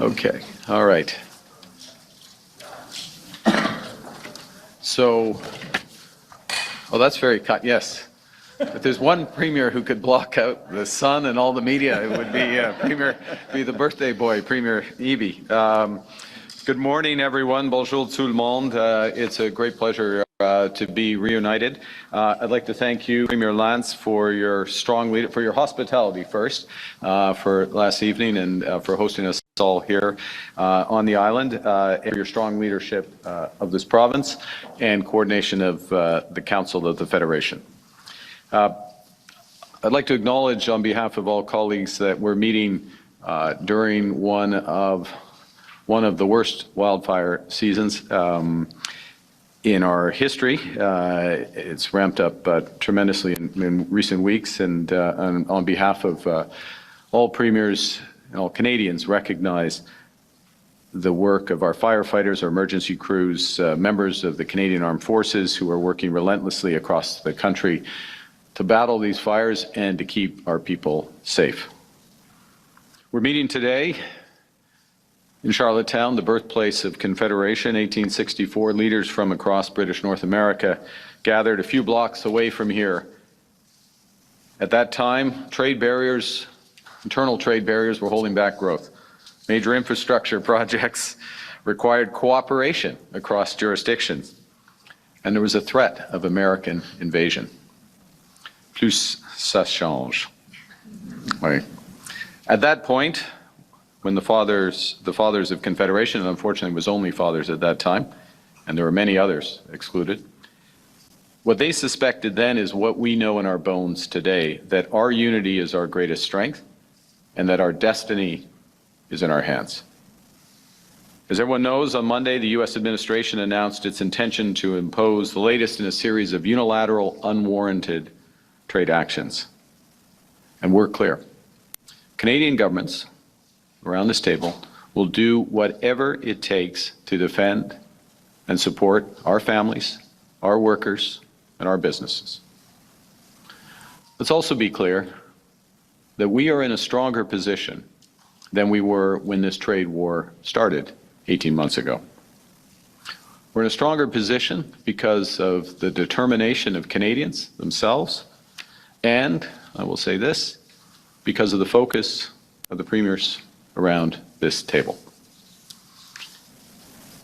Okay, all right. So, oh, that's very cut, yes. If there's one premier who could block out the sun and all the media, it would be the birthday boy, Premier E.B. Good morning, everyone. Bonjour tout le monde. It's a great pleasure to be reunited. I'd like to thank you, Premier Lantz, for your strong leadership, for your hospitality first, for last evening, and for hosting us all here on the island, and your strong leadership of this province and coordination of the Council of the Federation. I'd like to acknowledge on behalf of all colleagues that we're meeting during one of the worst wildfire seasons in our history. It's ramped up tremendously in recent weeks, and on behalf of all premiers and all Canadians, recognize the work of our firefighters, our emergency crews, members of the Canadian Armed Forces who are working relentlessly across the country to battle these fires and to keep our people safe. We're meeting today in Charlottetown, the birthplace of Confederation, 1864. Leaders from across British North America gathered a few blocks away from here. At that time, trade barriers, internal trade barriers, were holding back growth. Major infrastructure projects required cooperation across jurisdictions, and there was a threat of American invasion. Plus ça change. Right. At that point, when the fathers of Confederation, and unfortunately it was only fathers at that time, and there were many others excluded, what they suspected then is what we know in our bones today, that our unity is our greatest strength, and that our destiny is in our hands. As everyone knows, on Monday, the U.S. administration announced its intention to impose the latest in a series of unilateral, unwarranted trade actions. And we're clear. Canadian governments around this table will do whatever it takes to defend and support our families, our workers, and our businesses. Let's also be clear that we are in a stronger position than we were when this trade war started 18 months ago. We're in a stronger position because of the determination of Canadians themselves, and, I will say this, because of the focus of the premiers around this table.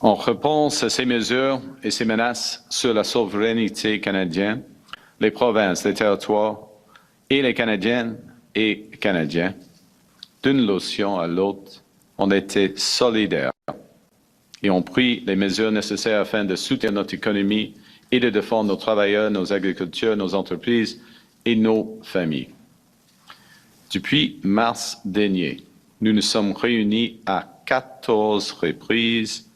En réponse à ces mesures et ces menaces sur la souveraineté canadienne, les provinces, les territoires et les Canadiennes et Canadiens, d'une location à l'autre, ont été solidaires et ont pris les mesures nécessaires afin de soutenir notre économie et de défendre nos travailleurs, nos agriculteurs, nos entreprises et nos familles. Depuis mars dernier, nous nous sommes réunis à 14 reprises,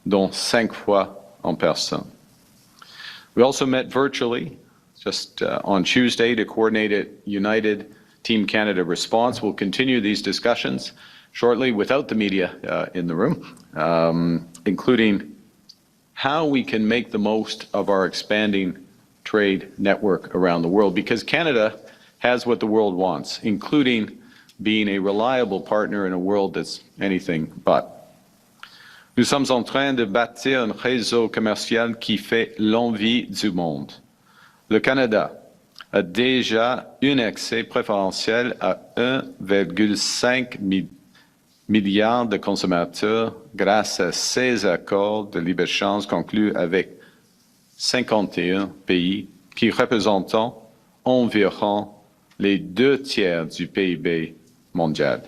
dont 5 fois en personne. We also met virtually just on Tuesday to coordinate a united Team Canada response. We'll continue these discussions shortly without the media in the room, including how we can make the most of our expanding trade network around the world, because Canada has what the world wants, including being a reliable partner in a world that's anything but. Nous sommes en train de bâtir un réseau commercial qui fait l'envie du monde. Le Canada a déjà un accès préférentiel à 1,5 milliard de consommateurs grâce à ces accords de libre-échange conclus avec 51 pays qui représentent environ les 2 tiers du PIB mondial.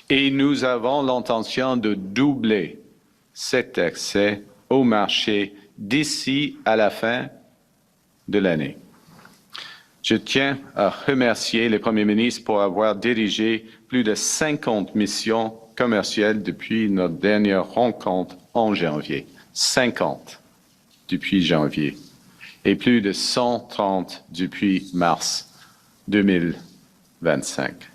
Et nous avons l'intention de doubler cet accès au marché d'ici à la fin de l'année. Je tiens à remercier les premiers ministres pour avoir dirigé plus de 50 missions commerciales depuis notre dernière rencontre en janvier. 50 depuis janvier. Et plus de 130 depuis mars 2025.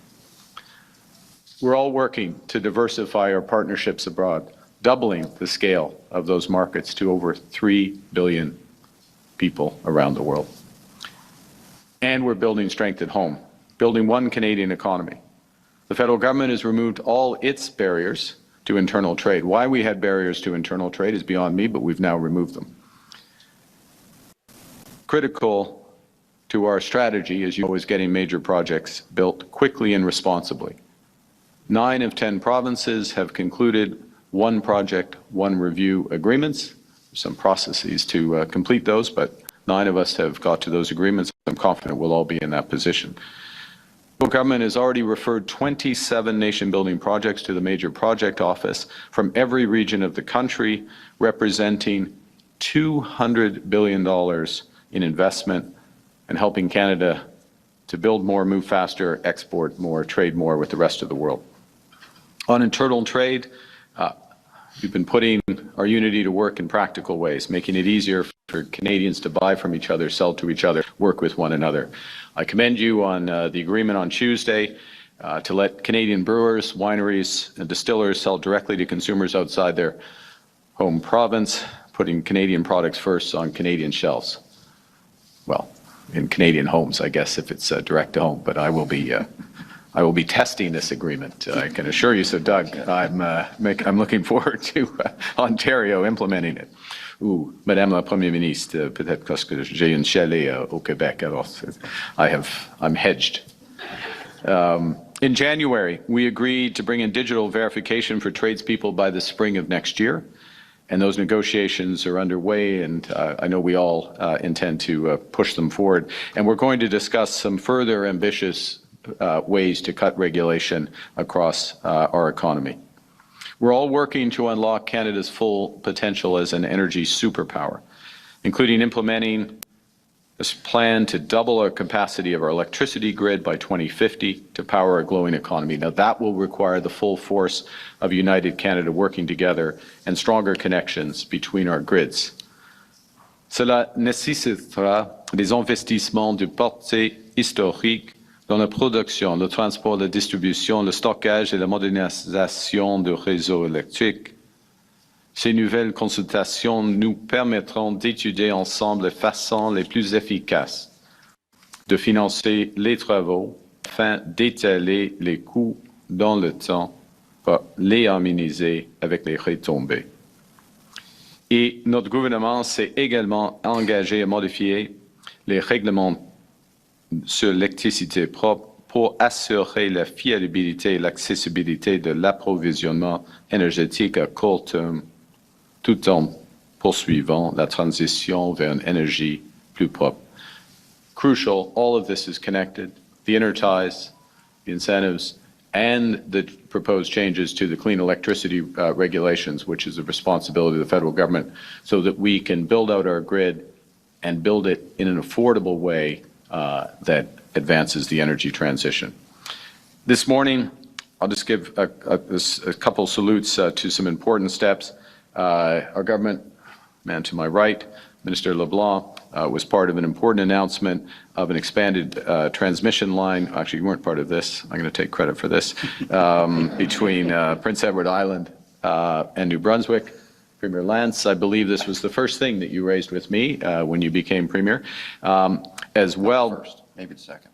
We're all working to diversify our partnerships abroad, doubling the scale of those markets to over 3 billion people around the world. And we're building strength at home, building one Canadian economy. The federal government has removed all its barriers to internal trade. Why we had barriers to internal trade is beyond me, but we've now removed them. Critical to our strategy, as you know, is getting major projects built quickly and responsibly. 9 of 10 provinces have concluded one project, one review agreements. There's some processes to complete those, but 9 of us have got to those agreements. I'm confident we'll all be in that position. The government has already referred 27 nation-building projects to the Major Project Office from every region of the country, representing $200 billion in investment and helping Canada to build more, move faster, export more, trade more with the rest of the world. On internal trade, we've been putting our unity to work in practical ways, making it easier for Canadians to buy from each other, sell to each other, work with one another. I commend you on the agreement on Tuesday to let Canadian brewers, wineries, and distillers sell directly to consumers outside their home province, putting Canadian products first on Canadian shelves. Well, in Canadian homes, I guess, if it's direct to home, but I will be testing this agreement. I can assure you. So, Doug, I'm looking forward to Ontario implementing it. Ou, Madame la Première Ministre, peut-être parce que j'ai un chalet au Québec, alors I'm hedged. In January, we agreed to bring in digital verification for tradespeople by the spring of next year, and those negotiations are underway, and I know we all intend to push them forward. And we're going to discuss some further ambitious ways to cut regulation across our economy. We're all working to unlock Canada's full potential as an energy superpower, including implementing a plan to double our capacity of our electricity grid by 2050 to power a glowing economy. Now, that will require the full force of United Canada working together and stronger connections between our grids. Cela nécessitera des investissements de portée historique dans la production, le transport, la distribution, le stockage et la modernisation du réseau électrique. Ces nouvelles consultations nous permettront d'étudier ensemble les façons les plus efficaces de financer les travaux afin d'étaler les coûts dans le temps pour les harmoniser avec les retombées. Et notre gouvernement s'est également engagé à modifier les règlements sur l'électricité propre pour assurer la fiabilité et l'accessibilité de l'approvisionnement énergétique à court terme, tout en poursuivant la transition vers une énergie plus propre. Crucial, all of this is connected. The interties, the incentives, and the proposed changes to the clean electricity regulations, which is the responsibility of the federal government, so that we can build out our grid and build it in an affordable way that advances the energy transition. This morning, I'll just give a couple salutes to some important steps. Our government, man to my right, Minister LeBlanc, was part of an important announcement of an expanded transmission line. Actually, you weren't part of this. I'm going to take credit for this. Between Prince Edward Island and New Brunswick. Premier Lantz, I believe this was the first thing that you raised with me when you became Premier. As well. First, maybe the second.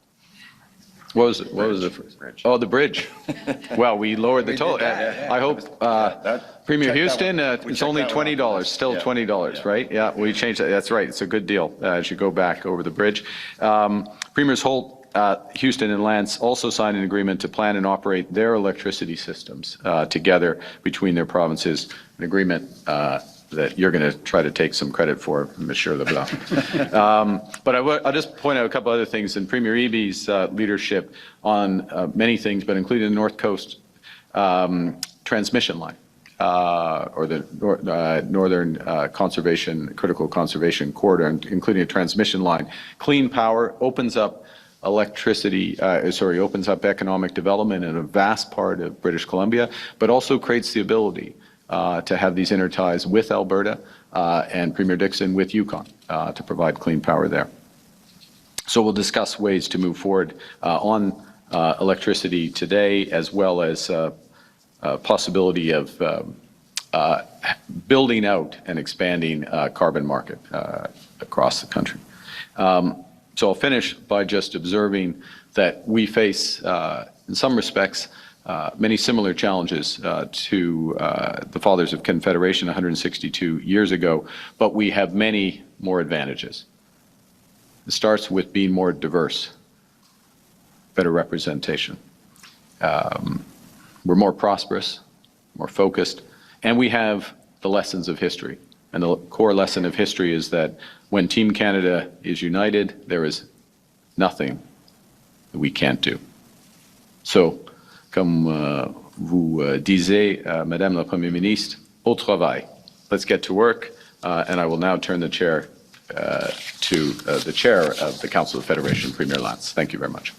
What was it? What was the first? Bridge. Oh, the bridge. Well, we lowered the toll. I hope Premier Houston, it's only $20, still $20, right? Yeah, we changed that. That's right. It's a good deal as you go back over the bridge. Premiers Holt, Houston, and Lantz also signed an agreement to plan and operate their electricity systems together between their provinces. An agreement that you're going to try to take some credit for, Monsieur Leblanc. But I'll just point out a couple other things in Premier Eby's leadership on many things, but including the North Coast transmission line, or the Northern Critical Conservation Corridor, including a transmission line. Clean power opens up opens up economic development in a vast part of British Columbia, but also creates the ability to have these interties with Alberta and Premier Dixon with Yukon to provide clean power there. So we'll discuss ways to move forward on electricity today, as well as possibility of building out and expanding carbon market across the country. So I'll finish by just observing that we face, in some respects, many similar challenges to the Fathers of Confederation 162 years ago, but we have many more advantages. It starts with being more diverse, better representation. We're more prosperous, more focused, and we have the lessons of history. And the core lesson of history is that when Team Canada is united, there is nothing that we can't do. So, comme vous disiez, Madame la Première Ministre, au travail. Let's get to work, and I will now turn the chair to the chair of the Council of Federation, Premier Lantz. Thank you very much.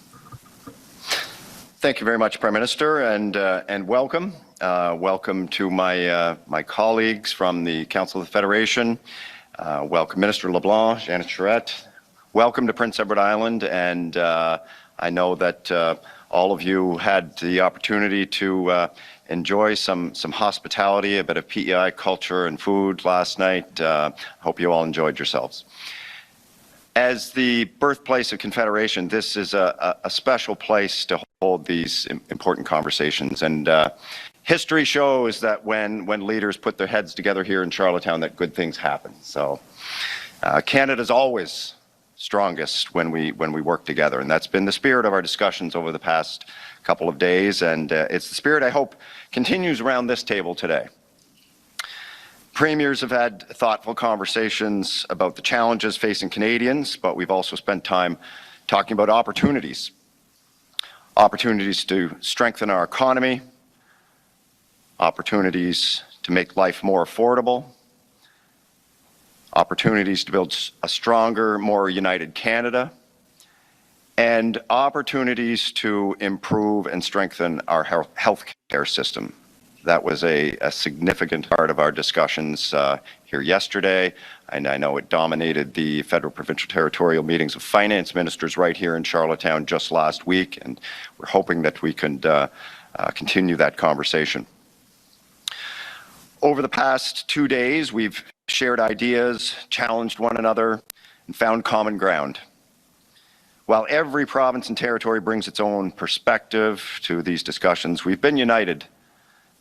Thank you very much, Prime Minister, and welcome. Welcome to my colleagues from the Council of the Federation. Welcome, Minister LeBlanc, Janet Charette. Welcome to Prince Edward Island, and I know that all of you had the opportunity to enjoy some hospitality, a bit of PEI culture and food last night. I hope you all enjoyed yourselves. As the birthplace of Confederation, this is a special place to hold these important conversations. And history shows that when leaders put their heads together here in Charlottetown, that good things happen. So Canada's always strongest when we work together, and that's been the spirit of our discussions over the past couple of days, and it's the spirit I hope continues around this table today. Premiers have had thoughtful conversations about the challenges facing Canadians, but we've also spent time talking about opportunities. Opportunities to strengthen our economy, opportunities to make life more affordable, opportunities to build a stronger, more united Canada, and opportunities to improve and strengthen our health care system. That was a significant part of our discussions here yesterday, and I know it dominated the federal, provincial, territorial meetings of finance ministers right here in Charlottetown just last week, and we're hoping that we can continue that conversation. Over the past 2 days, we've shared ideas, challenged one another, and found common ground. While every province and territory brings its own perspective to these discussions, we've been united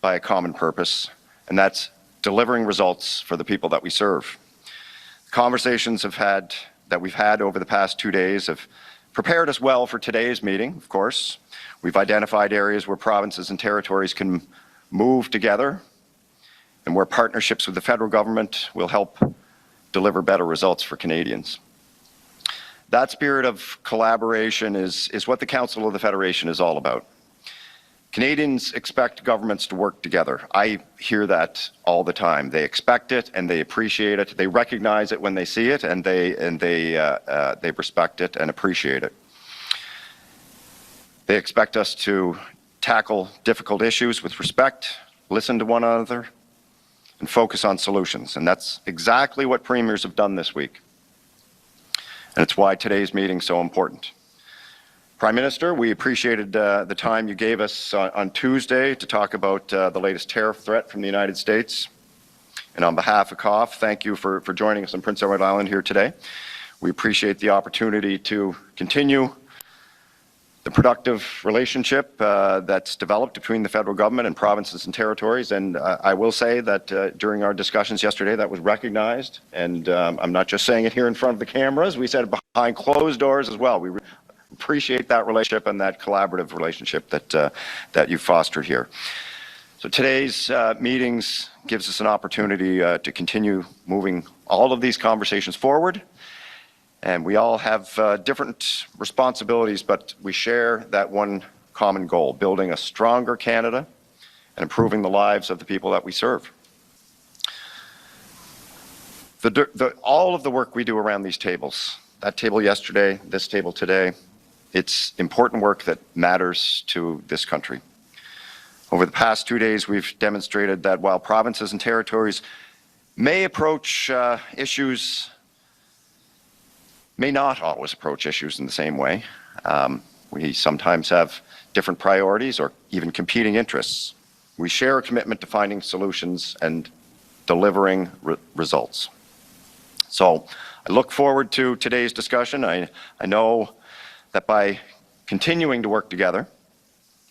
by a common purpose, and that's delivering results for the people that we serve. The conversations that we've had over the past 2 days have prepared us well for today's meeting, of course. We've identified areas where provinces and territories can move together and where partnerships with the federal government will help deliver better results for Canadians. That spirit of collaboration is what the Council of the Federation is all about. Canadians expect governments to work together. I hear that all the time. They expect it and they appreciate it. They recognize it when they see it, and they respect it and appreciate it. They expect us to tackle difficult issues with respect, listen to one another, and focus on solutions. And that's exactly what premiers have done this week. And it's why today's meeting is so important. Prime Minister, we appreciated the time you gave us on Tuesday to talk about the latest tariff threat from the United States. And on behalf of COF, thank you for joining us on Prince Edward Island here today. We appreciate the opportunity to continue the productive relationship that's developed between the federal government and provinces and territories. And I will say that during our discussions yesterday, that was recognized. And I'm not just saying it here in front of the cameras. We said it behind closed doors as well. We appreciate that relationship and that collaborative relationship that you fostered here. So today's meetings gives us an opportunity to continue moving all of these conversations forward. And we all have different responsibilities, but we share that one common goal: building a stronger Canada and improving the lives of the people that we serve. All of the work we do around these tables, that table yesterday, this table today, it's important work that matters to this country. Over the past 2 days, we've demonstrated that while provinces and territories may not always approach issues in the same way. We sometimes have different priorities or even competing interests. We share a commitment to finding solutions and delivering results. So I look forward to today's discussion. I know that by continuing to work together,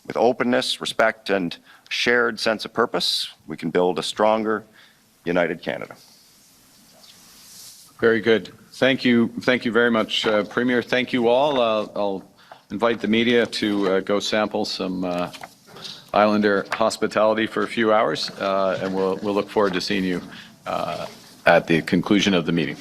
With openness, respect, and shared sense of purpose, we can build a stronger, united Canada. Very good. Thank you. Thank you very much, Premier. Thank you all. I'll invite the media to go sample some Islander hospitality for a few hours, and we'll look forward to seeing you at the conclusion of the meeting.